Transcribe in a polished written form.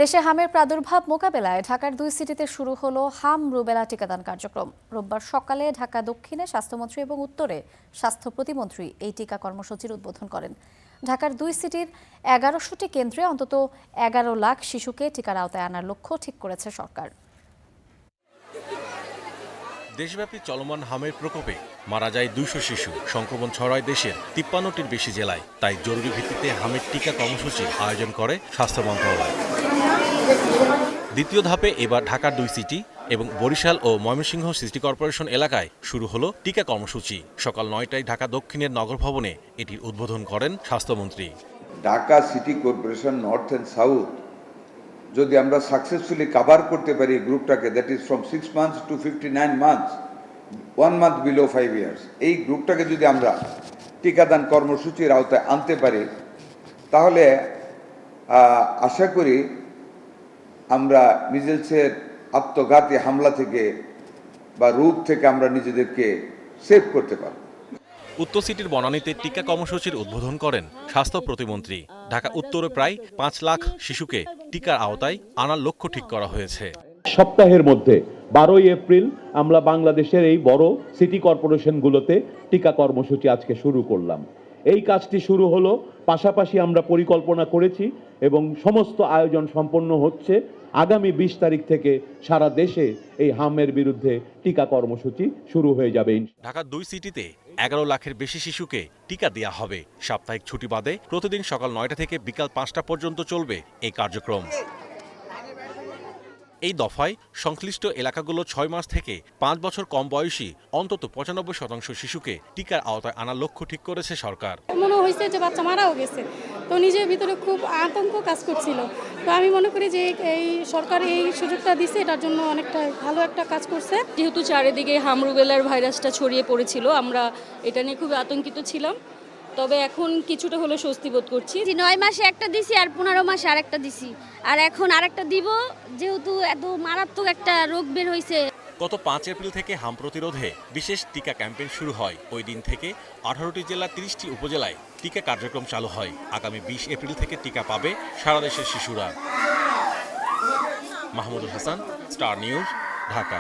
দেশে হামের প্রাদুর্ভাব মোকাবেলায় ঢাকার 2 সিটিতে শুরু হলো হাম রুবেলা টিকাদান কার্যক্রম। রোববার সকালে ঢাকা দক্ষিণে স্বাস্থ্যমন্ত্রী এবং উত্তরে স্বাস্থ্য প্রতিমন্ত্রী এই টিকা কর্মসূচির উদ্বোধন করেন। ঢাকার 2 সিটির 1100টি কেন্দ্রে অন্তত 11 লাখ শিশুকে টিকার আওতায় আনার লক্ষ্য ঠিক করেছে সরকার। দেশব্যাপী চলমান হামের প্রকোপে মারা যায় 200 শিশু। সংক্রমণ ছড়ায় দেশের 53টির বেশি জেলায়। তাই জরুরি ভিত্তিতে হামের টিকা কর্মসূচির আয়োজন করে স্বাস্থ্য মন্ত্রণালয়। দ্বিতীয় ধাপে এবার ঢাকার 2 সিটি এবং বরিশাল ও ময়মনসিংহ সিটি কর্পোরেশন এলাকায় শুরু হলো টিকা কর্মসূচি। সকাল 9টায় ঢাকা দক্ষিণের নগর ভবনে এটির উদ্বোধন করেন স্বাস্থ্যমন্ত্রী। Dhaka city corporation north and south যদি আমরা সাকসেসফুলি কভার করতে পারি গ্রুপটাকে, that is from 6 months to 59 months, 1 month below 5 years, এই গ্রুপটাকে যদি আমরা টিকাদান কর্মসূচির আওতায় আনতে পারি তাহলে আশা করি আমরা মিজেলসের আত্মঘাতী হামলা থেকে বা রোগ থেকে আমরা নিজেদেরকে সেভ করতে পারব। উত্তর সিটির বনানীতে টিকা কর্মসূচির উদ্বোধন করেন স্বাস্থ্য প্রতিমন্ত্রী। ঢাকা উত্তরে প্রায় 5 লাখ শিশুকে টিকার আওতায় আনার লক্ষ্য ঠিক করা হয়েছে। সপ্তাহের মধ্যে 12ই এপ্রিল আমরা বাংলাদেশের এই বড় সিটি কর্পোরেশনগুলোতে টিকা কর্মসূচি আজকে শুরু করলাম। এই কাজটি শুরু হলো, পাশাপাশি আমরা পরিকল্পনা করেছি এবং সমস্ত আয়োজন সম্পন্ন হচ্ছে। আগামী 20 তারিখ থেকে সারা দেশে এই হামের বিরুদ্ধে টিকা কর্মসূচি শুরু হয়ে যাবে। ঢাকার 2 সিটিতে 11 লাখের বেশি শিশুকে টিকা দেওয়া হবে। সাপ্তাহিক ছুটি বাদে প্রতিদিন সকাল 9টা থেকে বিকাল 5টা পর্যন্ত চলবে এই কার্যক্রম। এই দফায় সংশ্লিষ্ট এলাকাগুলো 6 মাস থেকে 5 বছর কম বয়সী অন্তত 95% শিশুকে টিকার আওতায় আনার লক্ষ্য ঠিক করেছে সরকার। মনে হয়েছে যে বাচ্চা মারাও গেছে, তো নিজের ভিতরে খুব আতঙ্ক কাজ করছিল। তো আমি মনে করি যে এই সরকার এই সুযোগটা দিচ্ছে, এটার জন্য অনেকটা ভালো একটা কাজ করছে। যেহেতু চারিদিকে হাম রুবেলার ভাইরাসটা ছড়িয়ে পড়েছিল, আমরা এটা নিয়ে খুব আতঙ্কিত ছিলাম। তবে এখন কিছুটা হলো স্বস্তি বোধ করছি। 9 মাসে একটা দিছি আর 15 মাসে আরেকটা দিছি, আর এখন আরেকটা দিব, যেহেতু এত মারাত্মক একটা রোগ বের হয়েছে। গত 5 এপ্রিল থেকে হাম প্রতিরোধে বিশেষ টিকা ক্যাম্পেইন শুরু হয়। ওই দিন থেকে 18টি জেলা 30টি উপজেলায় টিকা কার্যক্রম চালু হয়। আগামী 20 এপ্রিল থেকে টিকা পাবে সারা দেশের শিশুরা। Mahmudul Hasan, star news, Dhaka.